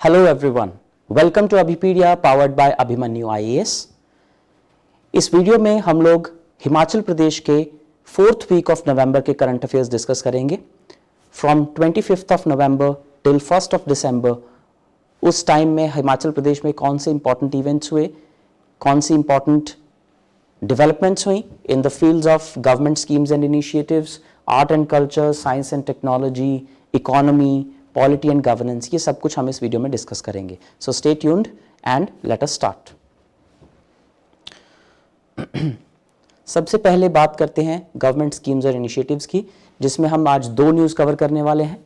Hello everyone, welcome to Abhipedia powered by Abhimanyu IAS. इस video में हम लोग हिमाचल प्रदेश के 4th वीक ऑफ नवंबर के करंट अफेयर्स डिस्कस करेंगे। From 25th of November till 1st of December, उस टाइम में हिमाचल प्रदेश में कौन से इंपॉर्टेंट इवेंट्स हुए, कौन सी इंपॉर्टेंट डेवलपमेंट्स हुई in the fields of government schemes and initiatives, art and culture, science and technology, economy, polity and governance, ये सब कुछ हम इस वीडियो में डिस्कस करेंगे। So stay tuned and let us start. सबसे पहले बात करते हैं गवर्नमेंट स्कीम्स और इनिशिएटिव्स की, जिसमें हम आज 2 न्यूज़ कवर करने वाले हैं।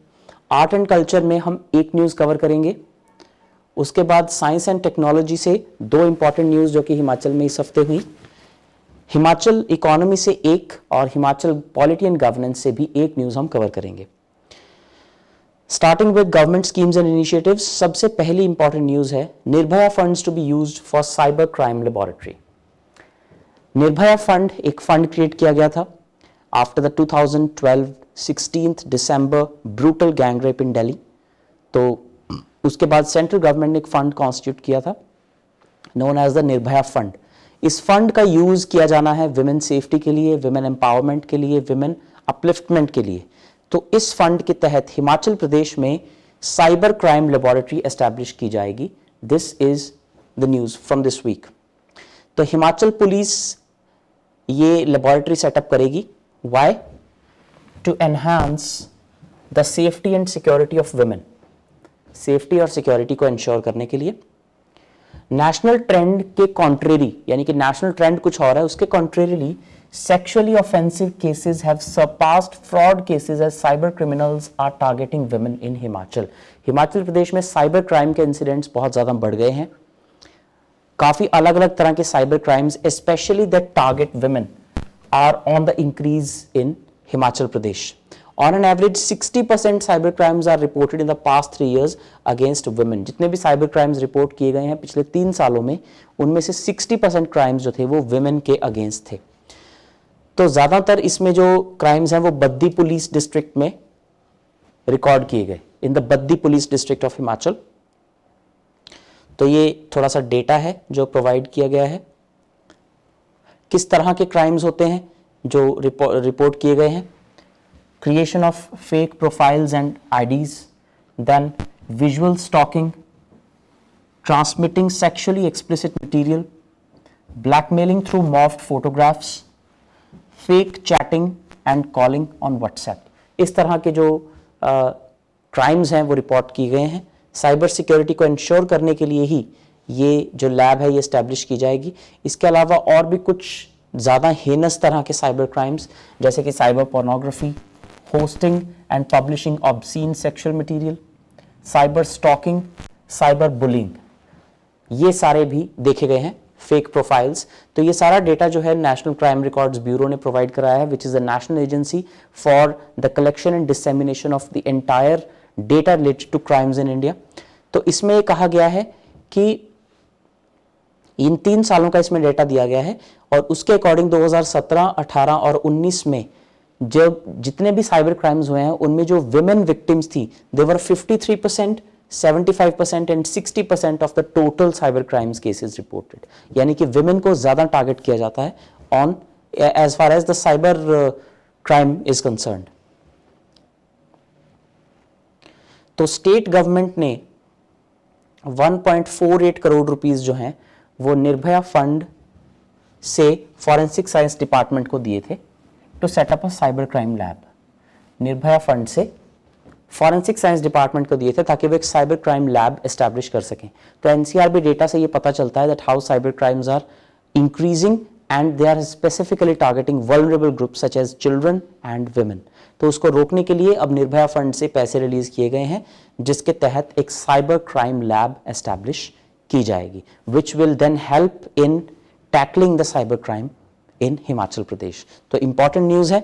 आर्ट एंड कल्चर में हम 1 न्यूज़ कवर करेंगे। उसके बाद साइंस एंड टेक्नोलॉजी से 2 इंपॉर्टेंट न्यूज़ जो कि हिमाचल में इस हफ्ते हुई। हिमाचल इकोनॉमी से 1 और हिमाचल पॉलिटी एंड गवर्नेंस से भी 1 न्यूज़ हम कवर करेंगे। Starting with government schemes and initiatives, सबसे पहली इंपॉर्टेंट न्यूज़ है Nirbhaya funds to be used for cyber crime laboratory. Nirbhaya fund एक फंड क्रिएट किया गया था after the 2012 16th December brutal gang rape in Delhi. तो उसके बाद सेंट्रल गवर्नमेंट ने एक फंड कॉन्स्टिट्यूट किया था known as the Nirbhaya fund. इस फंड का यूज किया जाना है विमेन सेफ्टी के लिए, विमेन एम्पावरमेंट के लिए, विमेन अपलिफ्टमेंट के लिए। तो इस फंड के तहत हिमाचल प्रदेश में साइबर क्राइम लेबोरेटरी एस्टैब्लिश की जाएगी। This is the news from this week. तो हिमाचल पुलिस ये लेबोरेटरी सेटअप करेगी। Why? To enhance the safety and security of women, safety और सिक्योरिटी को इंश्योर करने के लिए। नेशनल ट्रेंड के कॉन्ट्रेरी, यानी कि नेशनल ट्रेंड कुछ और है, उसके कॉन्ट्रेरीली sexually offensive cases have surpassed fraud cases as cyber criminals are targeting women in Himachal। Himachal Pradesh में साइबर क्राइम के इंसिडेंट्स बहुत ज़्यादा बढ़ गए हैं। काफ़ी अलग अलग तरह के cyber crimes specially that target women are on the increase in Himachal Pradesh। On an average 60% cyber crimes are reported in the past 3 years against women। जितने भी साइबर क्राइम्स रिपोर्ट किए गए हैं पिछले 3 सालों में, उनमें से 60% क्राइम्स जो थे वो women के अगेंस्ट थे। तो ज़्यादातर इसमें जो क्राइम्स हैं वो बद्दी पुलिस डिस्ट्रिक्ट में रिकॉर्ड किए गए, in the Baddi police district of Himachal. तो ये थोड़ा सा डेटा है जो प्रोवाइड किया गया है, किस तरह के क्राइम्स होते हैं जो रिपोर्ट किए गए हैं। Creation of fake profiles and IDs, then visual stalking, transmitting sexually explicit material, blackmailing through morphed photographs, fake chatting and calling on WhatsApp. इस तरह के जो क्राइम्स हैं वो रिपोर्ट किए गए हैं। साइबर सिक्योरिटी को इंश्योर करने के लिए ही ये जो लैब है ये इस्टेब्लिश की जाएगी। इसके अलावा और भी कुछ ज़्यादा हेनस तरह के साइबर क्राइम्स, जैसे कि cyber pornography, hosting and publishing obscene sexual material, cyber stalking, cyber bullying, ये सारे भी देखे गए हैं। फेक प्रोफाइल्स, तो ये सारा डेटा जो है नेशनल क्राइम रिकॉर्ड्स ब्यूरो ने प्रोवाइड कराया है, which is the national agency for the collection and dissemination of the entire data related to crimes in India. तो इसमें ये कहा गया है कि इन 3 सालों का इसमें डेटा दिया गया है और उसके अकॉर्डिंग 2017, 18 और 19 में जब जितने भी साइबर क्राइम्स हुए हैं उनमें जो विमेन विक्टिम्स थी they were 53%, 75% and 60% of the total cyber crimes cases reported. यानी कि विमेन को ज्यादा टारगेट किया जाता है on as far as the cyber crime is concerned. तो स्टेट गवर्नमेंट ने 1.48 करोड़ रुपीस जो हैं वो निर्भया फंड से फॉरेंसिक साइंस डिपार्टमेंट को दिए थे to setup a cyber crime lab. Nirbhaya fund से फॉरेंसिक साइंस डिपार्टमेंट को दिए थे ताकि वो एक साइबर क्राइम लैब एस्टैब्लिश कर सकें। तो एनसीआरबी डेटा से ये पता चलता है that how cyber crimes are increasing and they are specifically targeting vulnerable groups such as children and women. तो उसको रोकने के लिए अब निर्भया फंड से पैसे रिलीज किए गए हैं, जिसके तहत एक साइबर क्राइम लैब एस्टैब्लिश की जाएगी, which will then help in tackling the cyber crime in Himachal Pradesh. तो इंपॉर्टेंट न्यूज है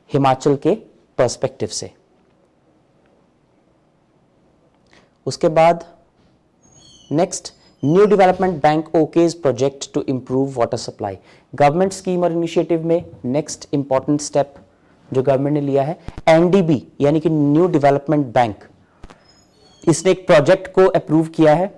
हिमाचल के पर्सपेक्टिव से। उसके बाद next, new development bank okays project to improve water supply. Government scheme और इनिशिएटिव में नेक्स्ट इंपॉर्टेंट स्टेप जो गवर्नमेंट ने लिया है, एनडीबी यानी कि न्यू डेवलपमेंट बैंक इसने एक प्रोजेक्ट को अप्रूव किया है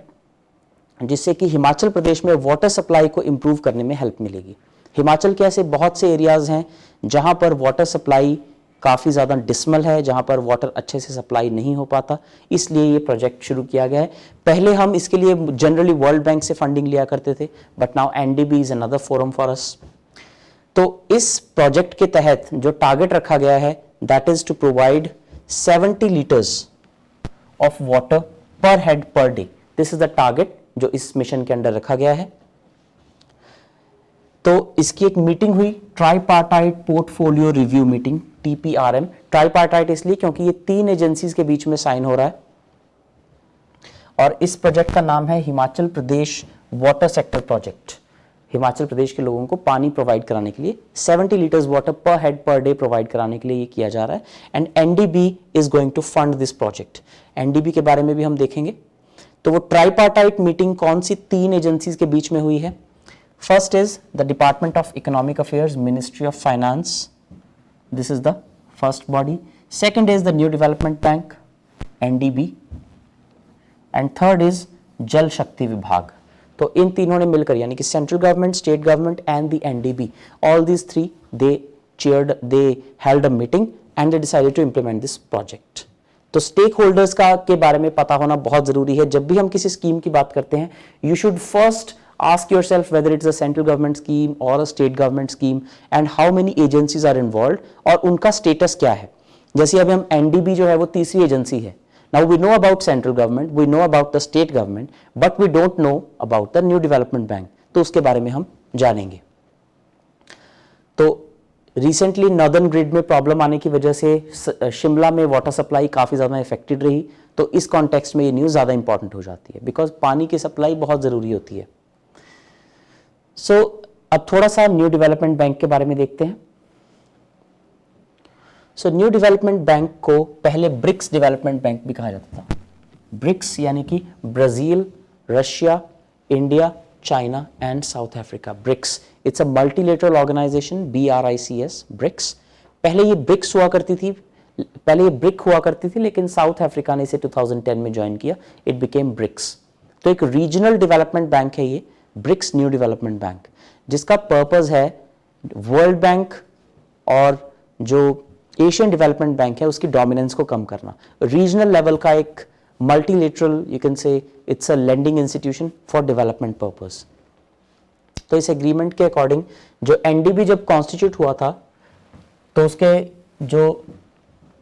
जिससे कि हिमाचल प्रदेश में वाटर सप्लाई को इंप्रूव करने में हेल्प मिलेगी। हिमाचल के ऐसे बहुत से एरियाज हैं जहां पर वाटर सप्लाई काफ़ी ज़्यादा डिस्मल है, जहां पर वाटर अच्छे से सप्लाई नहीं हो पाता, इसलिए ये प्रोजेक्ट शुरू किया गया है। पहले हम इसके लिए जनरली वर्ल्ड बैंक से फंडिंग लिया करते थे, but now NDB is another forum for us. तो इस प्रोजेक्ट के तहत जो टारगेट रखा गया है that is to provide 70 litres of water पर हेड पर day. This is the target जो इस मिशन के अंडर रखा गया है। तो इसकी एक मीटिंग हुई, tripartite portfolio review meeting, TPRM। Tripartite इसलिए क्योंकि ये 3 एजेंसीज के बीच में साइन हो रहा है और इस प्रोजेक्ट का नाम है Himachal Pradesh water sector project. Himachal Pradesh के लोगों को पानी प्रोवाइड कराने के लिए 70 लीटर्स वाटर पर हेड पर डे प्रोवाइड कराने के लिए ये किया जा रहा है and NDB is going to fund this project. NDB के बारे में भी हम देखेंगे। तो वो ट्राइपार्टाइट मीटिंग कौन सी 3 एजेंसीज के बीच में हुई है? First is the department of economic affairs, ministry of finance, this is the first body. Second is the new development bank, NDB, and third is जल शक्ति विभाग। तो इन तीनों ने मिलकर यानी कि central government, state government and the NDB, all these 3 they held a meeting and they decided to implement this project. तो स्टेक होल्डर्स का के बारे में पता होना बहुत जरूरी है। जब भी हम किसी स्कीम की बात करते हैं, you should first ask yourself whether it's a central government scheme or a state government scheme and how many agencies are involved और उनका स्टेटस क्या है। जैसे अभी हम एनडीबी जो है वो तीसरी एजेंसी है। Now we know about central government, we know about the state government, but we don't know about the new development bank। तो उसके बारे में हम जानेंगे। तो रिसेंटली नॉर्दर्न ग्रिड में प्रॉब्लम आने की वजह से शिमला में वाटर सप्लाई काफ़ी ज़्यादा इफेक्टेड रही। तो इस कॉन्टेक्स्ट में ये न्यूज़ ज़्यादा इंपॉर्टेंट हो जाती है बिकॉज पानी की सप्लाई बहुत ज़रूरी होती है। अब थोड़ा सा न्यू डेवलपमेंट बैंक के बारे में देखते हैं। न्यू डेवलपमेंट बैंक को पहले ब्रिक्स डेवलपमेंट बैंक भी कहा जाता था। ब्रिक्स यानी कि Brazil, Russia, India, China and south Africa. BRICS it's a multilateral organisation, BRICS, BRICS. पहले ये ब्रिक्स हुआ करती थी, पहले ये ब्रिक हुआ करती थी, लेकिन साउथ अफ्रीका ने इसे 2010 में ज्वाइन किया, इट बिकेम ब्रिक्स। तो एक रीजनल डेवलपमेंट बैंक है ये ब्रिक्स न्यू डेवलपमेंट बैंक, जिसका पर्पस है वर्ल्ड बैंक और जो एशियन डेवलपमेंट बैंक है उसकी डोमिनेंस को कम करना। रीजनल लेवल का एक multilateral, you can say it's a lending institution for development purpose. तो इस एग्रीमेंट के अकॉर्डिंग जो एनडीबी जब कॉन्स्टिट्यूट हुआ था तो उसके जो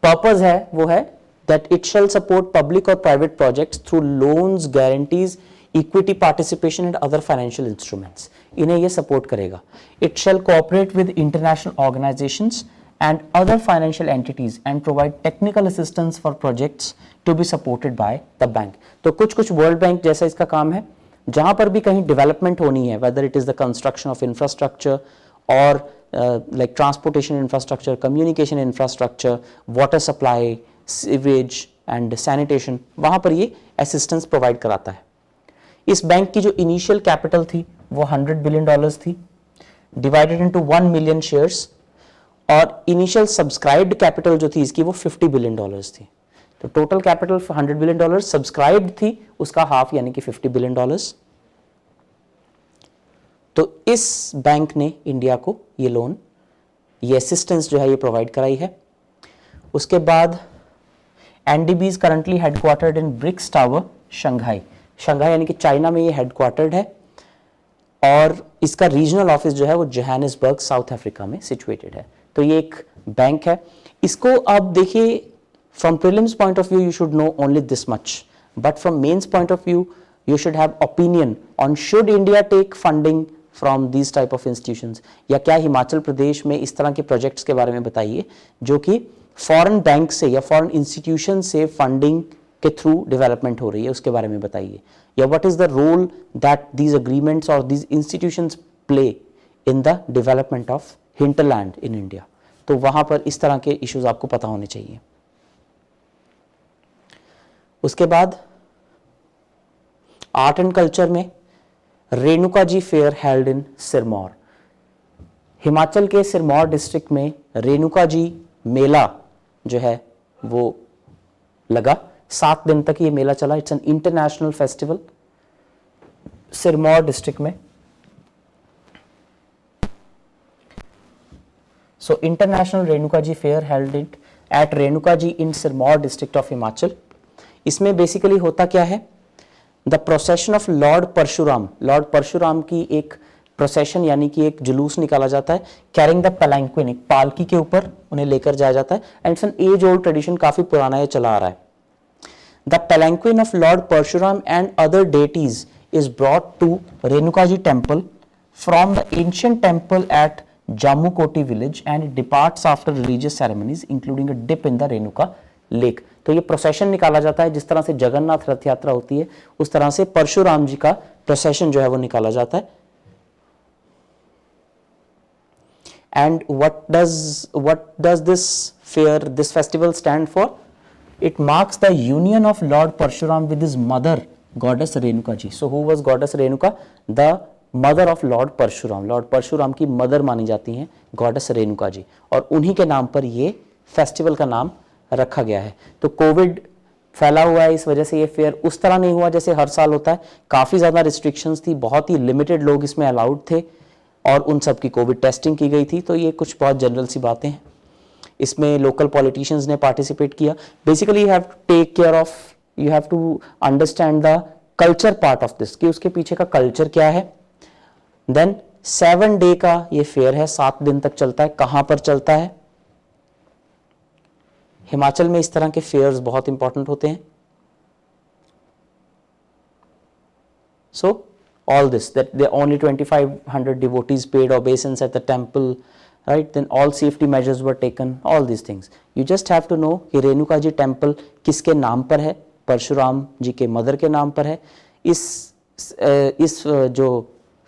पर्पस है वो है that it shall support public और private projects through loans, guarantees, equity participation and other financial instruments. इन्हें ये सपोर्ट करेगा। It shall cooperate with international organisations and other financial entities and provide technical assistance for projects to be supported by the bank। तो कुछ world bank जैसा इसका काम है। जहां पर भी कहीं डेवलपमेंट होनी है, whether it is the construction of infrastructure or like transportation infrastructure, communication infrastructure, water supply, sewage and sanitation, वहां पर ये असिस्टेंस प्रोवाइड कराता है। इस बैंक की जो इनिशियल कैपिटल थी वो $100 बिलियन थी, डिवाइडेड इनटू 1 मिलियन शेयर्स, और इनिशियल सब्सक्राइब्ड कैपिटल जो थी इसकी वो $50 बिलियन थी। तो टोटल कैपिटल $100 बिलियन, सब्सक्राइब्ड थी उसका हाफ यानी कि $50 बिलियन। तो इस बैंक ने इंडिया को ये लोन, ये असिस्टेंस जो है ये प्रोवाइड कराई है। उसके बाद NDB is currently headquartered in BRICS tower, Shanghai. Shanghai यानी कि चाइना में ये हेडक्वार्टर्ड है और इसका रीजनल ऑफिस जो है वो जोहानिसबर्ग, साउथ अफ्रीका में सिचुएटेड है। तो ये एक बैंक है। इसको अब देखिए, from prelims point of view you should know only this much, but from mains point of view you should have opinion on should India take funding from these type of institutions, या क्या हिमाचल प्रदेश में इस तरह के projects के बारे में बताइए जो कि फॉरेन बैंक से या फॉरेन इंस्टीट्यूशन से फंडिंग के थ्रू डेवलपमेंट हो रही है, उसके बारे में बताइए। Yeah what is the role that these agreements और these institutions play in the development of hinterland in India. तो वहां पर इस तरह के इश्यूज आपको पता होने चाहिए। उसके बाद आर्ट एंड कल्चर में Renuka ji fair held in Sirmaur. Himachal के सिरमौर डिस्ट्रिक्ट में रेणुका जी मेला जो है वो लगा, 7 दिन तक ये मेला चला। It's an international festival Sirmaur district में। So international Renuka ji fair held it at Renuka ji in Sirmaur district of Himachal. इसमें बेसिकली होता क्या है, the procession of lord Parshuram, lord Parshuram की एक प्रोसेशन यानी कि एक जुलूस निकाला जाता है, कैरिंग द पैलंक्विन, एक पालकी के ऊपर उन्हें लेकर जाया जाता है। And it's an age old tradition, काफी पुराना ये चला आ रहा है। The palanquin of lord Parshuram and other deities is brought to Renukaji temple from the ancient temple at Jammu Koti village and it departs after religious ceremonies including a dip in the Renuka lake। तो ये procession निकाला जाता है, जिस तरह से जगन्नाथ रथ यात्रा होती है उस तरह से परशुराम जी का प्रोसेशन जो है वो निकाला जाता है। And what does this festival stand for? It marks the union of Lord Parshuram with his mother goddess Renuka ji। So who was goddess Renuka? The mother of Lord Parshuram। Lord Parshuram की mother मानी जाती हैं goddess Renuka जी, और उन्हीं के नाम पर ये फेस्टिवल का नाम रखा गया है। तो कोविड फैला हुआ है, इस वजह से ये फेयर उस तरह नहीं हुआ जैसे हर साल होता है। काफ़ी ज़्यादा रिस्ट्रिक्शंस थी, बहुत ही लिमिटेड लोग इसमें अलाउड थे और उन सब की कोविड टेस्टिंग की गई थी। तो ये कुछ बहुत जनरल सी बातें हैं। इसमें लोकल पॉलिटिशियंस ने पार्टिसिपेट किया। Basically you have to take care of, you have to understand the culture part of this, कि उसके पीछे का कल्चर क्या है। देन 7 डे का ये फेयर है, 7 दिन तक चलता है। कहां पर चलता है? हिमाचल में इस तरह के फेयर्स बहुत इंपॉर्टेंट होते हैं। सो all this, that there are only 2500 devotees paid obeisance at the temple, right? Then all safety measures were taken, all these things you just have to know कि रेणुका जी टेम्पल किसके नाम पर है? परशुराम जी के मदर के नाम पर है। इस जो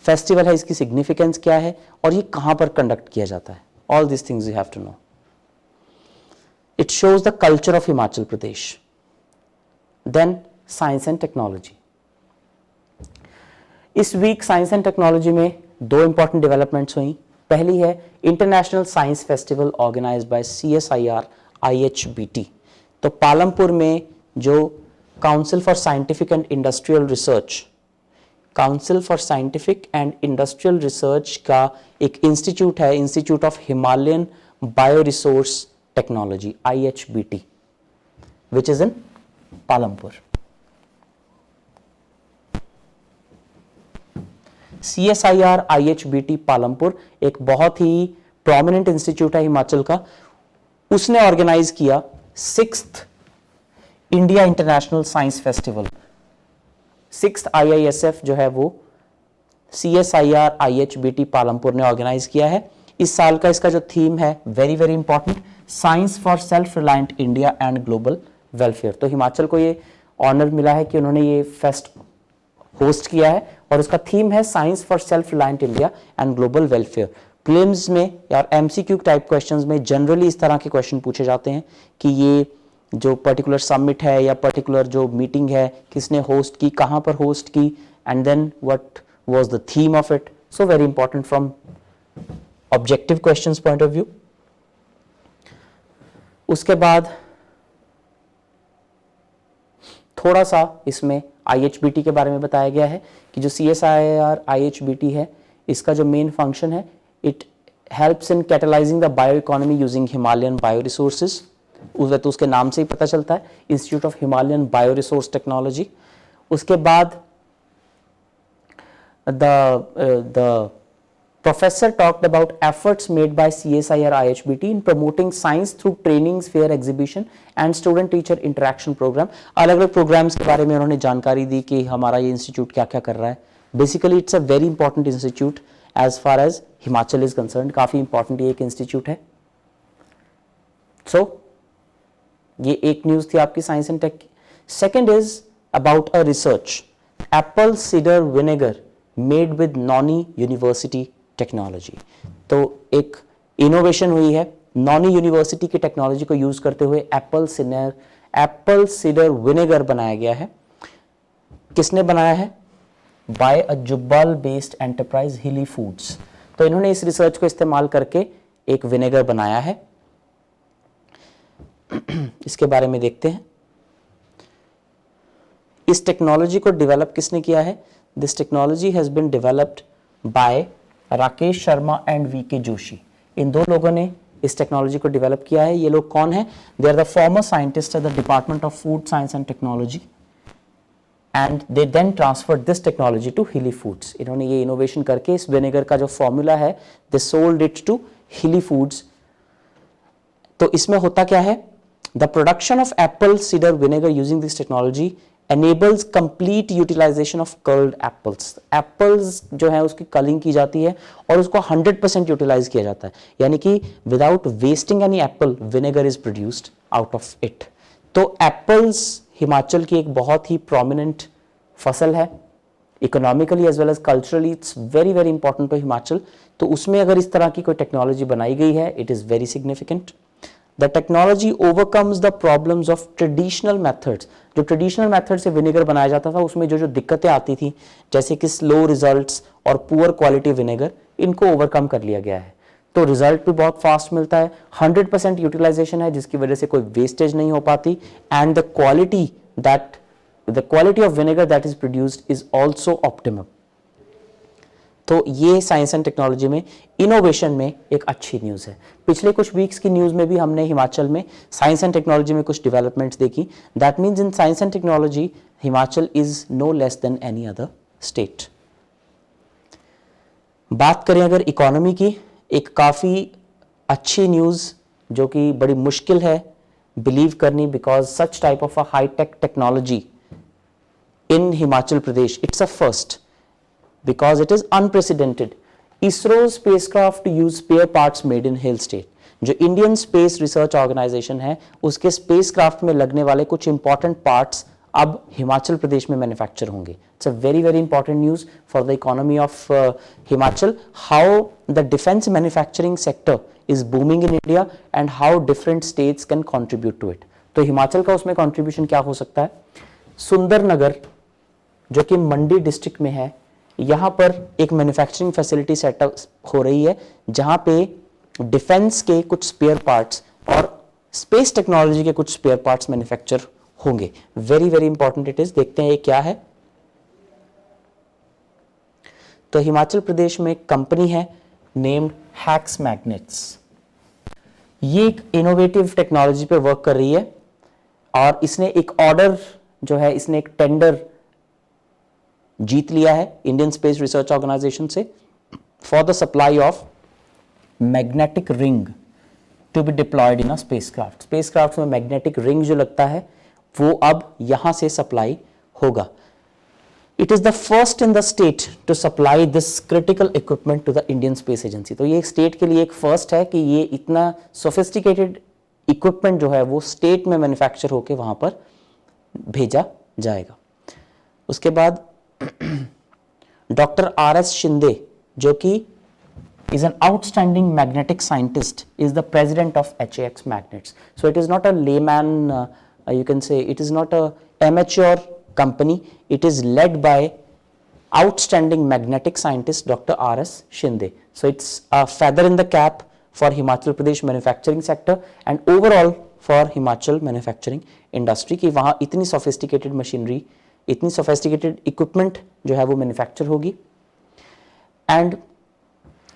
फेस्टिवल है इसकी सिग्निफिकेंस क्या है और ये कहाँ पर कंडक्ट किया जाता है? all these things you have to know। it shows the culture of Himachal Pradesh। then science and technology। इस वीक साइंस एंड टेक्नोलॉजी में 2 इंपॉर्टेंट डेवलपमेंट्स हुई। पहली है international science festival organised by CSIR IHBT। तो पालमपुर में जो council for scientific and industrial research, council for scientific and industrial research का एक इंस्टीट्यूट है, institute of Himalayan bio resource technology IHBT, which is in Palampur. CSIR IHBT Palampur एक बहुत ही prominent institute है हिमाचल का। उसने ऑर्गेनाइज किया 6th India international science festival. 6th IISF जो है वो CSIR IHBT पालमपुर ने ऑर्गेनाइज किया है। इस साल का इसका जो थीम है very very important, science for self reliant India and global welfare. तो हिमाचल को ये ऑनर मिला है कि उन्होंने ये फेस्ट होस्ट किया है और उसका थीम है science for self reliant India and global welfare. Prelims में या MCQ टाइप क्वेश्चंस में जनरली इस तरह के क्वेश्चन पूछे जाते हैं कि ये जो पर्टिकुलर समिट है या पर्टिकुलर जो मीटिंग है किसने होस्ट की, कहां पर होस्ट की, and then what was the theme of it. So very important from objective questions point of view. उसके बाद थोड़ा सा इसमें IHBT के बारे में बताया गया है कि जो CSIR IHBT है इसका जो मेन फंक्शन है, it helps in catalysing the bio economy using Himalayan bio resources. तो उसके नाम से ही पता चलता है, institute of Himalayan bio resource technology. उसके बाद the Professor talked about efforts made by CSIR IHBT in promoting science through trainings, fair exhibition and student teacher interaction program। अलग अलग प्रोग्राम्स के बारे में उन्होंने जानकारी दी कि हमारा ये इंस्टीट्यूट क्या क्या कर रहा है। Basically it's a very important institute as far as Himachal is concern. काफी इंपॉर्टेंट ये एक इंस्टीट्यूट है। सो ये एक न्यूज थी आपकी science and tech. Second is about a research, apple cider vinegar made with Nauni university technology. तो एक इनोवेशन हुई है, नॉनी यूनिवर्सिटी की टेक्नोलॉजी को यूज करते हुए एप्पल सीडर विनेगर बनाया गया है। किसने बनाया है? बाय अ जुब्बाल बेस्ड एंटरप्राइज हिली फूड्स। तो इन्होंने इस रिसर्च को इस्तेमाल करके एक विनेगर बनाया है। इसके बारे में देखते हैं। इस टेक्नोलॉजी को डेवलप किसने किया है? This technology has been developed by Rakesh Sharma and VK Joshi. इन दो लोगों ने इस टेक्नोलॉजी को डेवलप किया है। ये लोग कौन है? They are the former scientist at the department of food science and technology and they then transferred this technology to hilly foods. इन्होंने ये इनोवेशन करके इस विनेगर का जो फॉर्मूला है they sold it to hilly foods. तो इसमें होता क्या है? The production of Apple cider vinegar using this technology enables complete utilization of culled apples। Apples जो है उसकी कलिंग की जाती है और उसको 100% यूटिलाइज किया जाता है, यानी कि without wasting any apple vinegar is produced out of it. तो एप्पल्स हिमाचल की एक बहुत ही प्रोमिनेंट फसल है, economically as well as culturally it's very very important to Himachal. तो उसमें अगर इस तरह की कोई टेक्नोलॉजी बनाई गई है it is very significant. The technology overcomes the problems of traditional methods। जो ट्रेडिशनल मेथड से विनेगर बनाया जाता था उसमें जो दिक्कतें आती थी जैसे कि स्लो रिजल्ट्स और पुअर क्वालिटी विनेगर, इनको ओवरकम कर लिया गया है। तो रिजल्ट भी बहुत फास्ट मिलता है, 100% यूटिलाइजेशन है जिसकी वजह से कोई वेस्टेज नहीं हो पाती and the quality of vinegar that is produced is also optimum. तो ये साइंस एंड टेक्नोलॉजी में इनोवेशन में एक अच्छी न्यूज़ है। पिछले कुछ वीक्स की न्यूज़ में भी हमने हिमाचल में साइंस एंड टेक्नोलॉजी में कुछ डेवलपमेंट्स देखी। That means in science and technology Himachal is no less than any other state. बात करें अगर इकोनॉमी की, एक काफ़ी अच्छी न्यूज़ जो कि बड़ी मुश्किल है बिलीव करनी because such type of a hitech technology in Himachal Pradesh, it's a first because it is unprecedented। ISRO spacecraft to use spare parts made in Hill State। जो इंडियन स्पेस रिसर्च ऑर्गेनाइजेशन है उसके spacecraft में लगने वाले कुछ important parts अब हिमाचल प्रदेश में manufacture होंगे। It's a very very important news for the economy of Himachal, how the defence manufacturing sector is booming in India and how different states can contribute to it. तो हिमाचल का उसमें कॉन्ट्रीब्यूशन क्या हो सकता है? सुंदरनगर जो कि मंडी डिस्ट्रिक्ट में है, यहाँ पर एक मैन्युफैक्चरिंग फैसिलिटी सेटअप हो रही है जहाँ पे डिफेंस के कुछ स्पेयर पार्ट्स और स्पेस टेक्नोलॉजी के कुछ स्पेयर पार्ट्स मैन्युफैक्चर होंगे। Very very important it is. देखते हैं ये क्या है। तो हिमाचल प्रदेश में एक कंपनी है नेम्ड हैक्स मैग्नेट्स। ये एक इनोवेटिव टेक्नोलॉजी पे वर्क कर रही है और इसने एक ऑर्डर जो है, इसने एक टेंडर जीत लिया है इंडियन स्पेस रिसर्च ऑर्गेनाइजेशन से for the supply of magnetic ring to be deployed in a spacecraft. Spacecraft में मैग्नेटिक रिंग जो लगता है वो अब यहां से सप्लाई होगा। It is the first in the state to supply this critical equipment to the Indian space agency. तो ये स्टेट के लिए एक फर्स्ट है कि ये इतना सोफिस्टिकेटेड इक्विपमेंट जो है वो स्टेट में मैन्युफैक्चर होकर वहां पर भेजा जाएगा। उसके बाद डॉक्टर RS शिंदे जो कि is an outstanding magnetic scientist is the president of HAX Magnets। So it is not a layman, you can say it is not a amateur company, it is led by outstanding magnetic scientist Dr. RS Shinde। So it's a feather in the cap for Himachal Pradesh manufacturing sector and overall for Himachal manufacturing industry कि वहाँ इतनी sophisticated machinery, इतनी sophisticated equipment जो है वो manufacture होगी। And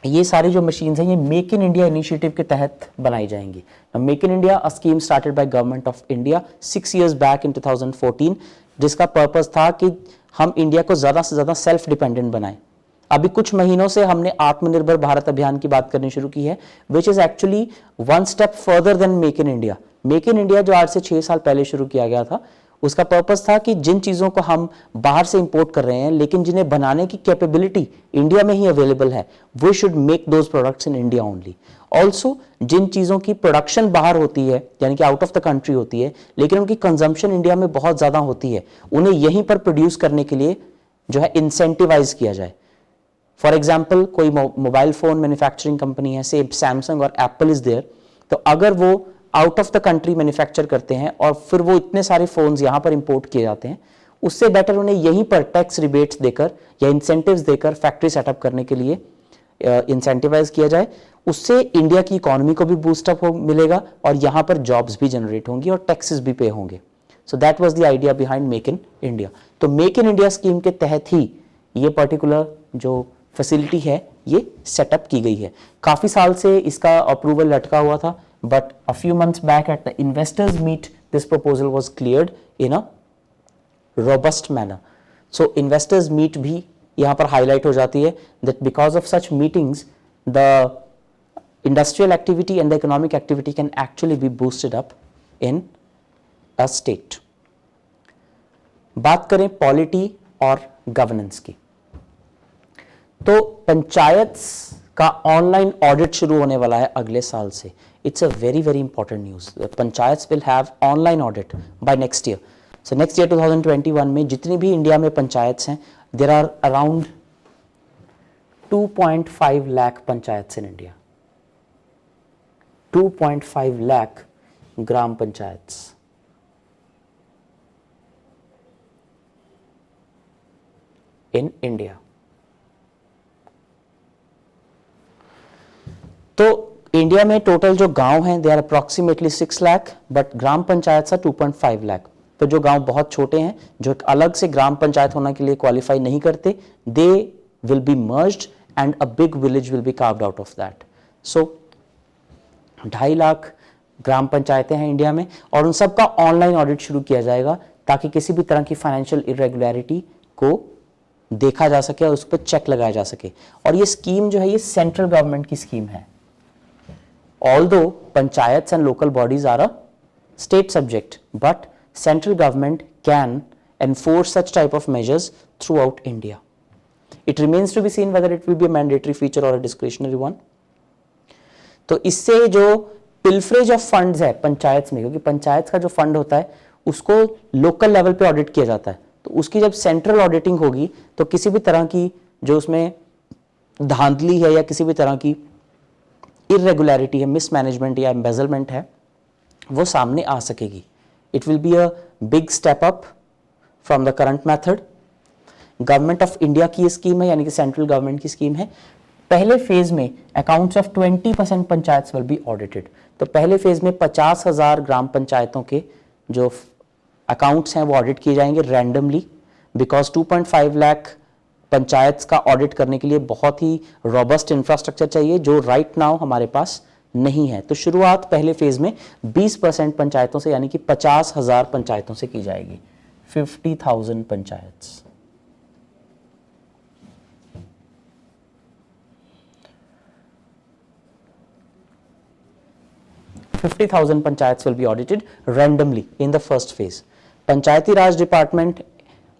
ये सारी जो मशीन्स हैं ये मेक इन इंडिया इनिशिएटिव के तहत बनाई जाएंगी। Make in India a scheme started by government of India 6 years back in 2014, जिसका पर्पस था कि हम इंडिया को ज़्यादा से ज़्यादा सेल्फ डिपेंडेंट बनाएं। अभी कुछ महीनों से हमने आत्मनिर्भर भारत अभियान की बात करनी शुरू की है which is actually one step further than make in India. Make in India जो आज से 6 साल पहले शुरू किया गया था उसका पर्पस था कि जिन चीज़ों को हम बाहर से इंपोर्ट कर रहे हैं लेकिन जिन्हें बनाने की कैपेबिलिटी इंडिया में ही अवेलेबल है, we should make those products in India only. Also जिन चीज़ों की प्रोडक्शन बाहर होती है यानी कि आउट ऑफ द कंट्री होती है लेकिन उनकी कंजम्पशन इंडिया में बहुत ज़्यादा होती है, उन्हें यहीं पर प्रोड्यूस करने के लिए जो है इंसेंटिवाइज किया जाए। फॉर एग्जाम्पल कोई मोबाइल फोन मैन्युफैक्चरिंग कंपनी है, से सैमसंग और एप्पल इज देयर, तो अगर वो out of the country manufacture करते हैं और फिर वो इतने सारे फोन्स यहाँ पर इंपोर्ट किए जाते हैं, उससे बेटर उन्हें यहीं पर टैक्स रिबेट्स देकर या इंसेंटिव्स देकर फैक्ट्री सेटअप करने के लिए इंसेंटिवाइज किया जाए। उससे इंडिया की इकोनॉमी को भी बूस्टअप मिलेगा और यहाँ पर जॉब्स भी जनरेट होंगी और टैक्सेस भी पे होंगे। So that was the idea behind make in India. तो मेक इन इंडिया स्कीम के तहत ही ये पर्टिकुलर जो फैसिलिटी है ये सेटअप की गई है। काफी साल से इसका अप्रूवल लटका हुआ था, but a few months back at the investors meet this proposal was cleared in a robust manner. So investors meet भी यहां पर हाईलाइट हो जाती है that because of such meetings the industrial activity and the economic activity can actually be boosted up in a state. बात करें polity और governance की, तो पंचायत का ऑनलाइन ऑडिट शुरू होने वाला है अगले साल से। It's a very very important news. Panchayat will have online audit by next year. So next year 2021 में जितनी भी इंडिया में पंचायत हैं, there are around 2.5 lakh panchayat in India. 2.5 lakh gram panchayat in India. तो इंडिया में टोटल जो गांव हैं they are approximately 6 lakh, but gram panchayat सा 2.5 लाख। तो जो गांव बहुत छोटे हैं, जो एक अलग से ग्राम पंचायत होने के लिए क्वालिफाई नहीं करते, they will be merged and a big village will be carved out of that. So 2.5 lakh gram पंचायतें हैं इंडिया में, और उन सब का ऑनलाइन ऑडिट शुरू किया जाएगा ताकि किसी भी तरह की फाइनेंशियल इरेगुलरिटी को देखा जा सके और उस पर चेक लगाया जा सके। और ये स्कीम जो है ये सेंट्रल गवर्नमेंट की स्कीम है। Although panchayat and local bodies are a state subject, but central government can enforce such type of measures throughout India. It remains to be seen whether it will be a mandatory feature or a discretionary one. तो इससे जो pilferage of funds है पंचायत में, क्योंकि पंचायत का जो fund होता है उसको लोकल लेवल पे ऑडिट किया जाता है, तो उसकी जब सेंट्रल ऑडिटिंग होगी तो किसी भी तरह की जो उसमें धांधली है या किसी भी तरह की इरेगुलरिटी है, मिसमैनेजमेंट या एम्बेजलमेंट है, वो सामने आ सकेगी। It will be a big step up from the current method. Government of India की ये स्कीम है, यानी कि सेंट्रल गवर्नमेंट की स्कीम है। पहले फेज में accounts of 20% panchayat will be audited. तो पहले फेज में 50,000 ग्राम पंचायतों के जो अकाउंट्स हैं वो ऑडिट किए जाएंगे रैंडमली, बिकॉज 2.5 लाख पंचायत का ऑडिट करने के लिए बहुत ही रॉबस्ट इंफ्रास्ट्रक्चर चाहिए, जो राइट नाउ हमारे पास नहीं है। तो शुरुआत पहले फेज में 20% पंचायतों से, यानी कि 50,000 पंचायतों से की जाएगी। 50,000 panchayat. Panchayat will be audited randomly in the first phase. Panchayati Raj department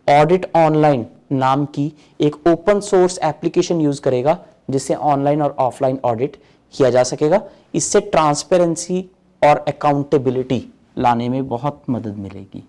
audit online नाम की एक ओपन सोर्स एप्लीकेशन यूज करेगा, जिससे ऑनलाइन और ऑफलाइन ऑडिट किया जा सकेगा। इससे ट्रांसपेरेंसी और अकाउंटेबिलिटी लाने में बहुत मदद मिलेगी।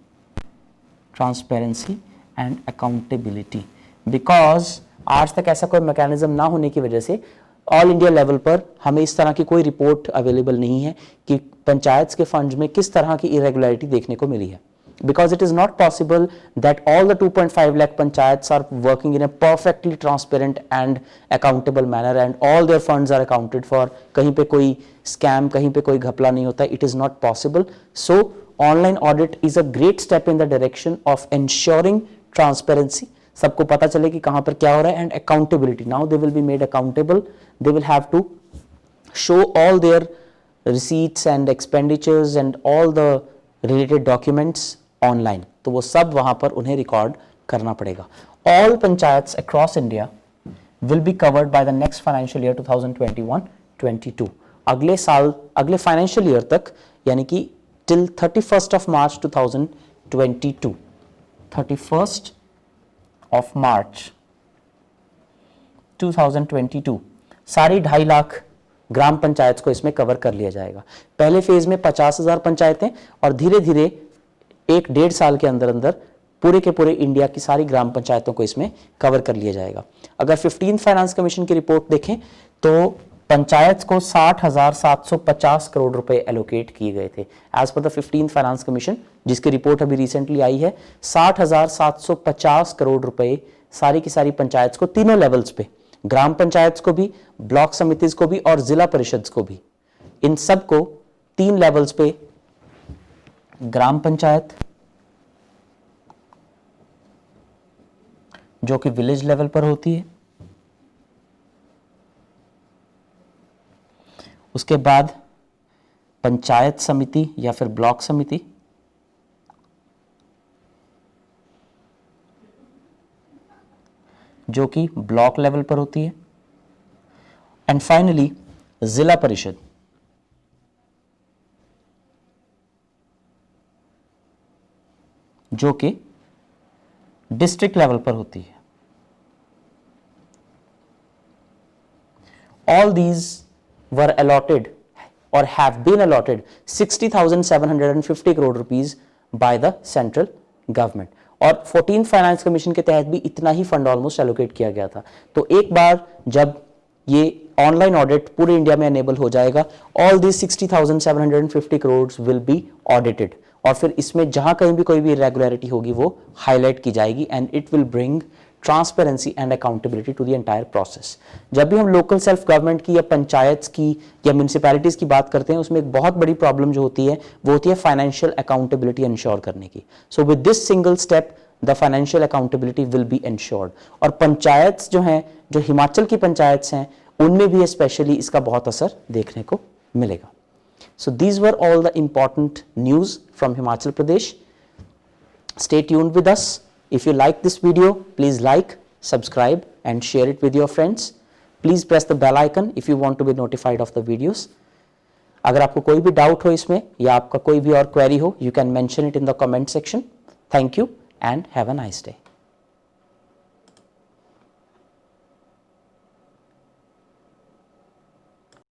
ट्रांसपेरेंसी एंड अकाउंटेबिलिटी, बिकॉज आज तक ऐसा कोई मैकेनिज्म ना होने की वजह से ऑल इंडिया लेवल पर हमें इस तरह की कोई रिपोर्ट अवेलेबल नहीं है कि पंचायत के फंड्स में किस तरह की इरेगुलरिटी देखने को मिली है। Because it is not possible that all the 2.5 lakh panchayats are working in a perfectly transparent and accountable manner and all their funds are accounted for. कहीं पे कोई scam, कहीं पे कोई घपला नहीं होता है. It is not possible. So online audit is a great step in the direction of ensuring transparency. सबको पता चले कि कहाँ पर क्या हो रहा है, and accountability. Now they will be made accountable. They will have to show all their receipts and expenditures and all the related documents online, तो वो सब वहां पर उन्हें रिकॉर्ड करना पड़ेगा। All panchayats across India will be covered by the next financial year 2021-22। अगले साल, अगले फाइनेंशियल ईयर तक, यानी कि till 31st of March 2022, 31st of March 2022 सारी 2.5 लाख ग्राम पंचायत को इसमें कवर कर लिया जाएगा। पहले फेज में 50,000 पंचायतें, और धीरे धीरे 1-1.5 साल के अंदर अंदर पूरे के पूरे इंडिया की सारी ग्राम पंचायतों को इसमें कवर कर लिया जाएगा। अगर 15th फाइनेंस कमीशन की रिपोर्ट देखें तो पंचायत को 60,750 करोड़ रुपए एलोकेट किए गए थे। As per the 15th finance commission, जिसकी रिपोर्ट अभी रिसेंटली आई है, 60,750 करोड़ रुपए सारी की सारी पंचायत को, तीनों लेवल्स पे, ग्राम पंचायत को भी, ब्लॉक समितिज को भी और जिला परिषद को भी, इन सब को 3 लेवल्स पे, ग्राम पंचायत, जो कि विलेज लेवल पर होती है। उसके बाद पंचायत समिति या फिर ब्लॉक समिति, जो कि ब्लॉक लेवल पर होती है। एंड फाइनली जिला परिषद, जो कि डिस्ट्रिक्ट लेवल पर होती है। All these were allotted or have been allotted 60,750 crore rupees by the central government, और 14th फाइनेंस कमीशन के तहत भी इतना ही फंड ऑलमोस्ट एलोकेट किया गया था। तो एक बार जब ये ऑनलाइन ऑडिट पूरे इंडिया में एनेबल हो जाएगा, all this 60,750 crore will be audited, और फिर इसमें जहां कहीं भी कोई भी इरेगुलरिटी होगी वो हाईलाइट की जाएगी, and it will bring transparency and accountability to the entire process. जब भी हम लोकल सेल्फ गवर्नमेंट की या पंचायत की या म्यूनिसिपैलिटीज की बात करते हैं, उसमें एक बहुत बड़ी प्रॉब्लम जो होती है वो होती है फाइनेंशियल अकाउंटेबिलिटी इंश्योर करने की। So with this single step the financial accountability will be insured. और पंचायत जो हैं, जो हिमाचल की पंचायत हैं, उनमें भी स्पेशली इसका बहुत असर देखने को मिलेगा। So these were all the important news from Himachal Pradesh. Stay tuned with us. If you like this video, please like, subscribe and share it with your friends. Please press the bell icon if you want to be notified of the videos. अगर आपको कोई भी doubt हो इसमें या आपका कोई भी और क्वेरी हो, you can mention it in the comment section. Thank you and have a nice day.